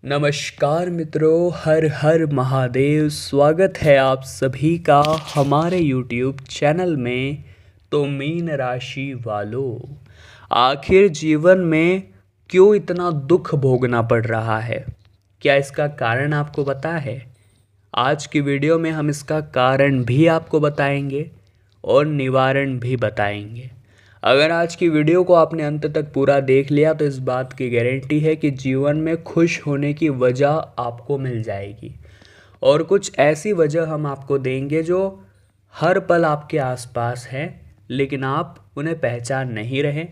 नमस्कार मित्रों, हर हर महादेव। स्वागत है आप सभी का हमारे YouTube चैनल में। तो मीन राशि वालों, आखिर जीवन में क्यों इतना दुख भोगना पड़ रहा है? क्या इसका कारण आपको पता है? आज की वीडियो में हम इसका कारण भी आपको बताएंगे और निवारण भी बताएंगे। अगर आज की वीडियो को आपने अंत तक पूरा देख लिया तो इस बात की गारंटी है कि जीवन में खुश होने की वजह आपको मिल जाएगी। और कुछ ऐसी वजह हम आपको देंगे जो हर पल आपके आसपास है, लेकिन आप उन्हें पहचान नहीं रहे।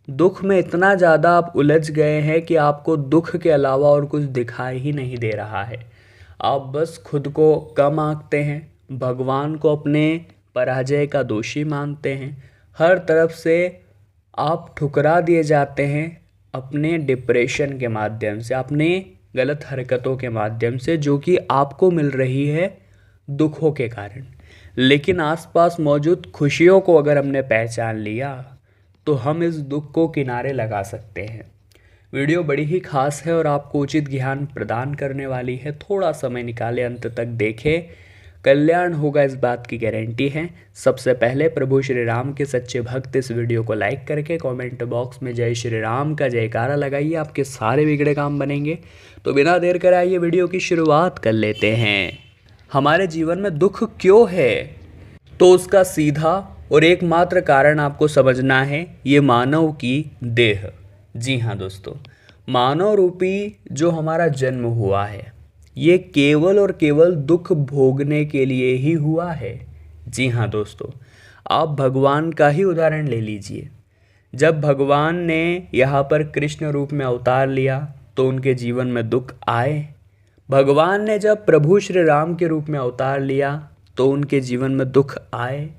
दुख में इतना ज़्यादा आप उलझ गए हैं कि आपको दुख के अलावा और कुछ दिखाई ही नहीं दे रहा है। आप बस खुद को कम आंकते हैं, भगवान को अपने पराजय का दोषी मानते हैं। हर तरफ से आप ठुकरा दिए जाते हैं अपने डिप्रेशन के माध्यम से, अपने गलत हरकतों के माध्यम से, जो कि आपको मिल रही है दुखों के कारण। लेकिन आसपास मौजूद खुशियों को अगर हमने पहचान लिया तो हम इस दुख को किनारे लगा सकते हैं। वीडियो बड़ी ही खास है और आपको उचित ज्ञान प्रदान करने वाली है। थोड़ा समय निकाले, अंत तक देखें, कल्याण होगा, इस बात की गारंटी है। सबसे पहले प्रभु श्री राम के सच्चे भक्त इस वीडियो को लाइक करके कमेंट बॉक्स में जय श्री राम का जयकारा लगाइए, आपके सारे बिगड़े काम बनेंगे। तो बिना देर कर आइए वीडियो की शुरुआत कर लेते हैं। हमारे जीवन में दुख क्यों है? तो उसका सीधा और एकमात्र कारण आपको समझना है, ये मानव की देह। जी हाँ दोस्तों, मानव रूपी जो हमारा जन्म हुआ है ये केवल और केवल दुख भोगने के लिए ही हुआ है। जी हाँ दोस्तों, आप भगवान का ही उदाहरण ले लीजिए। जब भगवान ने यहाँ पर कृष्ण रूप में अवतार लिया तो उनके जीवन में दुख आए। भगवान ने जब प्रभु श्री राम के रूप में अवतार लिया तो उनके जीवन में दुख आए।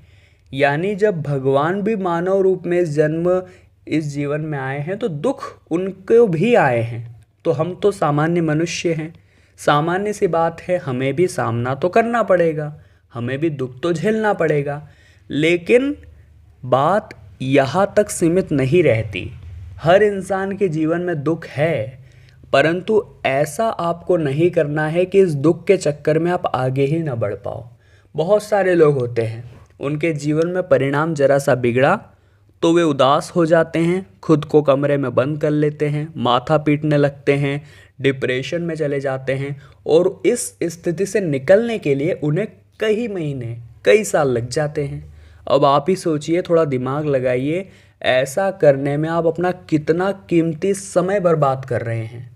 यानी जब भगवान भी मानव रूप में इस जीवन में आए हैं तो दुख उनको भी आए हैं। तो हम तो सामान्य मनुष्य हैं, सामान्य सी बात है, हमें भी सामना तो करना पड़ेगा, हमें भी दुख तो झेलना पड़ेगा। लेकिन बात यहाँ तक सीमित नहीं रहती। हर इंसान के जीवन में दुख है, परंतु ऐसा आपको नहीं करना है कि इस दुख के चक्कर में आप आगे ही ना बढ़ पाओ। बहुत सारे लोग होते हैं, उनके जीवन में परिणाम जरा सा बिगड़ा तो वे उदास हो जाते हैं, खुद को कमरे में बंद कर लेते हैं, माथा पीटने लगते हैं, डिप्रेशन में चले जाते हैं। और इस स्थिति से निकलने के लिए उन्हें कई महीने, कई साल लग जाते हैं। अब आप ही सोचिए, थोड़ा दिमाग लगाइए, ऐसा करने में आप अपना कितना कीमती समय बर्बाद कर रहे हैं।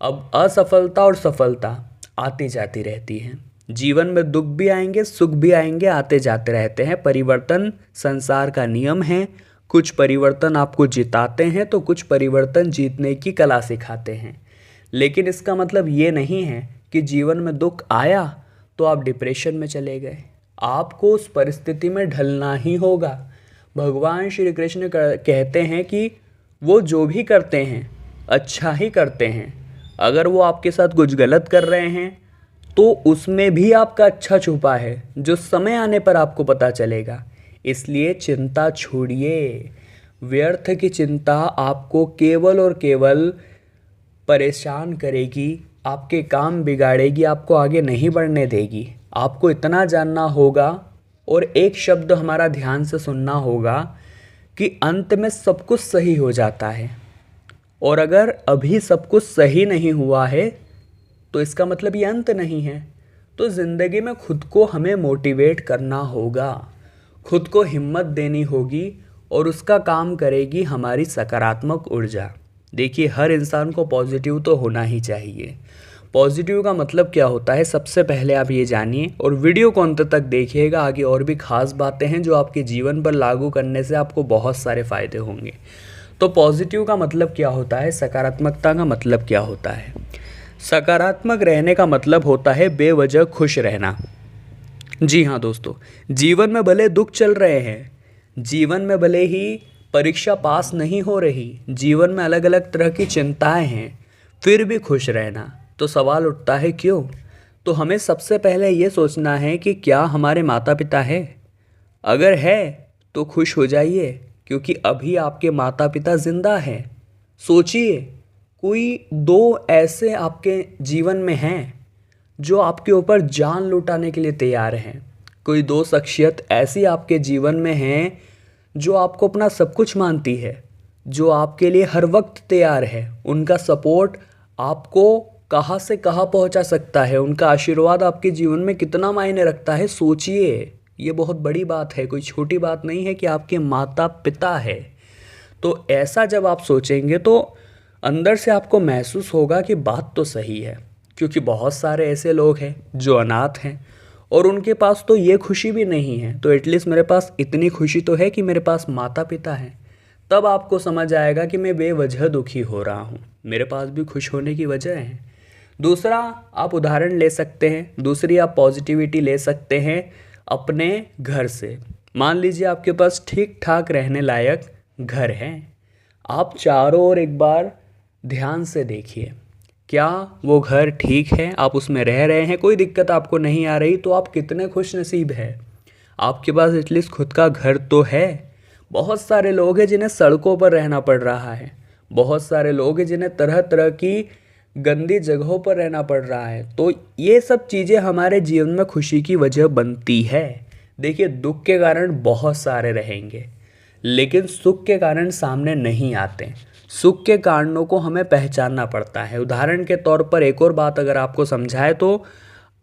अब असफलता और सफलता आती जाती रहती है। जीवन में दुख भी आएंगे, सुख भी आएंगे, आते जाते रहते हैं। परिवर्तन संसार का नियम है। कुछ परिवर्तन आपको जिताते हैं तो कुछ परिवर्तन जीतने की कला सिखाते हैं। लेकिन इसका मतलब ये नहीं है कि जीवन में दुख आया तो आप डिप्रेशन में चले गए। आपको उस परिस्थिति में ढलना ही होगा। भगवान श्री कृष्ण कहते हैं कि वो जो भी करते हैं अच्छा ही करते हैं। अगर वो आपके साथ कुछ गलत कर रहे हैं तो उसमें भी आपका अच्छा छुपा है, जो समय आने पर आपको पता चलेगा। इसलिए चिंता छोड़िए। व्यर्थ की चिंता आपको केवल और केवल परेशान करेगी, आपके काम बिगाड़ेगी, आपको आगे नहीं बढ़ने देगी। आपको इतना जानना होगा और एक शब्द हमारा ध्यान से सुनना होगा कि अंत में सब कुछ सही हो जाता है। और अगर अभी सब कुछ सही नहीं हुआ है तो इसका मतलब ये अंत नहीं है। तो ज़िंदगी में खुद को हमें मोटिवेट करना होगा, खुद को हिम्मत देनी होगी और उसका काम करेगी हमारी सकारात्मक ऊर्जा। देखिए, हर इंसान को पॉजिटिव तो होना ही चाहिए। पॉजिटिव का मतलब क्या होता है, सबसे पहले आप ये जानिए और वीडियो को अंत तक देखिएगा। आगे और भी खास बातें हैं जो आपके जीवन पर लागू करने से आपको बहुत सारे फ़ायदे होंगे। तो पॉजिटिव का मतलब क्या होता है, सकारात्मकता का मतलब क्या होता है? सकारात्मक रहने का मतलब होता है बेवजह खुश रहना। जी हाँ दोस्तों, जीवन में भले दुख चल रहे हैं, जीवन में भले ही परीक्षा पास नहीं हो रही, जीवन में अलग अलग तरह की चिंताएं हैं, फिर भी खुश रहना। तो सवाल उठता है क्यों? तो हमें सबसे पहले ये सोचना है कि क्या हमारे माता पिता है? अगर है तो खुश हो जाइए, क्योंकि अभी आपके माता पिता जिंदा हैं। सोचिए, कोई दो ऐसे आपके जीवन में हैं जो आपके ऊपर जान लुटाने के लिए तैयार हैं। कोई दो शख्सियत ऐसी आपके जीवन में हैं जो आपको अपना सब कुछ मानती है, जो आपके लिए हर वक्त तैयार है। उनका सपोर्ट आपको कहाँ से कहाँ पहुँचा सकता है, उनका आशीर्वाद आपके जीवन में कितना मायने रखता है, सोचिए। ये बहुत बड़ी बात है, कोई छोटी बात नहीं है कि आपके माता पिता है। तो ऐसा जब आप सोचेंगे तो अंदर से आपको महसूस होगा कि बात तो सही है, क्योंकि बहुत सारे ऐसे लोग हैं जो अनाथ हैं और उनके पास तो ये खुशी भी नहीं है, तो एटलीस्ट मेरे पास इतनी खुशी तो है कि मेरे पास माता पिता हैं। तब आपको समझ आएगा कि मैं बेवजह दुखी हो रहा हूँ, मेरे पास भी खुश होने की वजह है। दूसरा आप उदाहरण ले सकते हैं, दूसरी आप पॉजिटिविटी ले सकते हैं अपने घर से। मान लीजिए आपके पास ठीक ठाक रहने लायक घर है, आप चारों ओर एक बार ध्यान से देखिए, क्या वो घर ठीक है, आप उसमें रह रहे हैं, कोई दिक्कत आपको नहीं आ रही, तो आप कितने खुश नसीब हैं। आपके पास एटलीस्ट खुद का घर तो है। बहुत सारे लोग हैं जिन्हें सड़कों पर रहना पड़ रहा है, बहुत सारे लोग हैं जिन्हें तरह तरह की गंदी जगहों पर रहना पड़ रहा है। तो ये सब चीज़ें हमारे जीवन में खुशी की वजह बनती है। देखिए, दुख के कारण बहुत सारे रहेंगे, लेकिन सुख के कारण सामने नहीं आते। सुख के कारणों को हमें पहचानना पड़ता है। उदाहरण के तौर पर एक और बात अगर आपको समझाए तो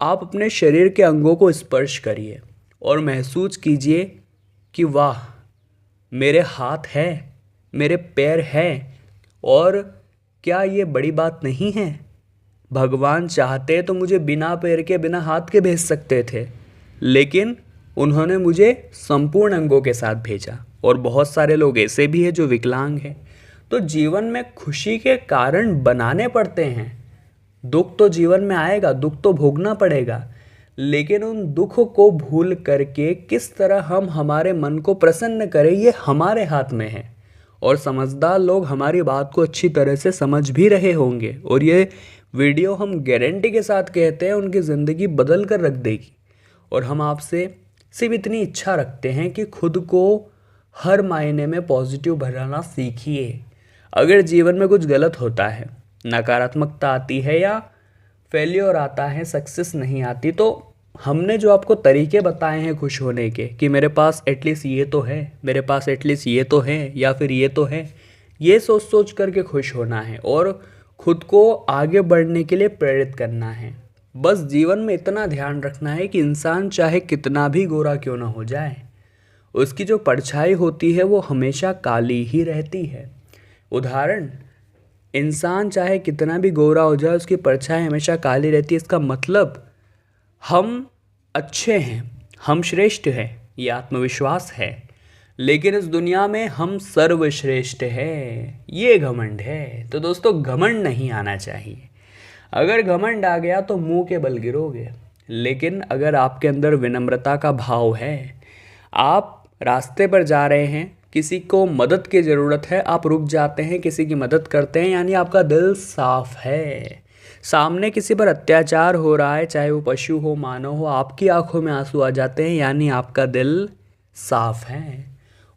आप अपने शरीर के अंगों को स्पर्श करिए और महसूस कीजिए कि वाह, मेरे हाथ हैं, मेरे पैर हैं, और क्या ये बड़ी बात नहीं है। भगवान चाहते तो मुझे बिना पैर के बिना हाथ के भेज सकते थे, लेकिन उन्होंने मुझे संपूर्ण अंगों के साथ भेजा। और बहुत सारे लोग ऐसे भी हैं जो विकलांग हैं। तो जीवन में खुशी के कारण बनाने पड़ते हैं। दुख तो जीवन में आएगा, दुख तो भोगना पड़ेगा, लेकिन उन दुख को भूल करके किस तरह हम हमारे मन को प्रसन्न करें, ये हमारे हाथ में है। और समझदार लोग हमारी बात को अच्छी तरह से समझ भी रहे होंगे, और ये वीडियो हम गारंटी के साथ कहते हैं उनकी ज़िंदगी बदल कर रख देगी। और हम आपसे सिर्फ इतनी इच्छा रखते हैं कि खुद को हर मायने में पॉजिटिव बनाना सीखिए। अगर जीवन में कुछ गलत होता है, नकारात्मकता आती है या फेलियर आता है, सक्सेस नहीं आती, तो हमने जो आपको तरीके बताए हैं खुश होने के, कि मेरे पास एटलीस्ट ये तो है, मेरे पास एटलीस्ट ये तो है, या फिर ये तो है, ये सोच सोच करके खुश होना है और खुद को आगे बढ़ने के लिए प्रेरित करना है। बस जीवन में इतना ध्यान रखना है कि इंसान चाहे कितना भी गोरा क्यों ना हो जाए, उसकी जो परछाई होती है वो हमेशा काली ही रहती है। उदाहरण, इंसान चाहे कितना भी गोरा हो जाए, उसकी परछाई हमेशा काली रहती है। इसका मतलब हम अच्छे हैं, हम श्रेष्ठ हैं, ये आत्मविश्वास है। लेकिन इस दुनिया में हम सर्वश्रेष्ठ हैं, ये घमंड है। तो दोस्तों, घमंड नहीं आना चाहिए। अगर घमंड आ गया तो मुंह के बल गिरोगे। लेकिन अगर आपके अंदर विनम्रता का भाव है, आप रास्ते पर जा रहे हैं, किसी को मदद की ज़रूरत है, आप रुक जाते हैं, किसी की मदद करते हैं, यानी आपका दिल साफ है। सामने किसी पर अत्याचार हो रहा है, चाहे वो पशु हो, मानव हो, आपकी आंखों में आंसू आ जाते हैं, यानी आपका दिल साफ है।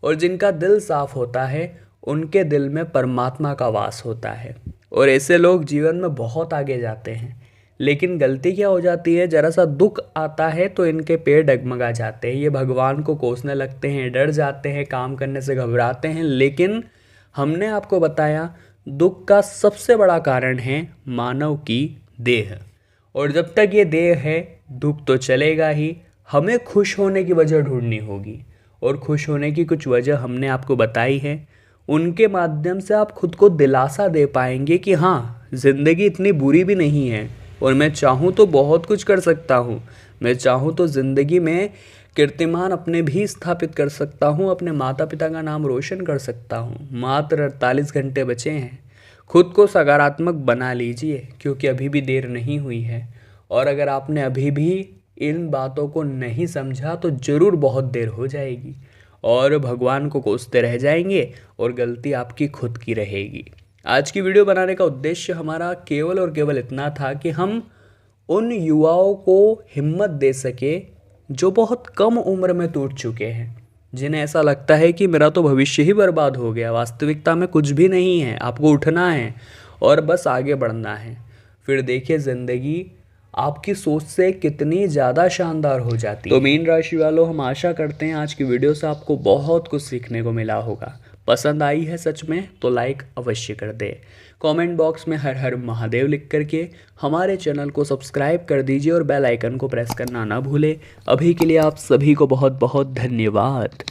और जिनका दिल साफ होता है उनके दिल में परमात्मा का वास होता है, और ऐसे लोग जीवन में बहुत आगे जाते हैं। लेकिन गलती क्या हो जाती है, ज़रा सा दुख आता है तो इनके पैर डगमगा जाते हैं, ये भगवान को कोसने लगते हैं, डर जाते हैं, काम करने से घबराते हैं। लेकिन हमने आपको बताया, दुख का सबसे बड़ा कारण है मानव की देह, और जब तक ये देह है दुख तो चलेगा ही। हमें खुश होने की वजह ढूंढनी होगी, और खुश होने की कुछ वजह हमने आपको बताई है। उनके माध्यम से आप खुद को दिलासा दे पाएंगे कि हाँ, ज़िंदगी इतनी बुरी भी नहीं है, और मैं चाहूँ तो बहुत कुछ कर सकता हूँ। मैं चाहूँ तो ज़िंदगी में कीर्तिमान अपने भी स्थापित कर सकता हूँ, अपने माता पिता का नाम रोशन कर सकता हूँ। मात्र 48 घंटे बचे हैं। खुद को सकारात्मक बना लीजिए, क्योंकि अभी भी देर नहीं हुई है। और अगर आपने अभी भी इन बातों को नहीं समझा तो ज़रूर बहुत देर हो जाएगी, और भगवान को कोसते रह जाएंगे, और गलती आपकी खुद की रहेगी। आज की वीडियो बनाने का उद्देश्य हमारा केवल और केवल इतना था कि हम उन युवाओं को हिम्मत दे सके जो बहुत कम उम्र में टूट चुके हैं, जिन्हें ऐसा लगता है कि मेरा तो भविष्य ही बर्बाद हो गया, वास्तविकता में कुछ भी नहीं है। आपको उठना है और बस आगे बढ़ना है। फिर देखिए ज़िंदगी आपकी सोच से कितनी ज़्यादा शानदार हो जाती है। तो मीन राशि वालों, हम आशा करते हैं आज की वीडियो से आपको बहुत कुछ सीखने को मिला होगा। पसंद आई है सच में तो लाइक अवश्य कर दे। कमेंट बॉक्स में हर हर महादेव लिख करके हमारे चैनल को सब्सक्राइब कर दीजिए और बेल आइकन को प्रेस करना ना भूले। अभी के लिए आप सभी को बहुत बहुत धन्यवाद।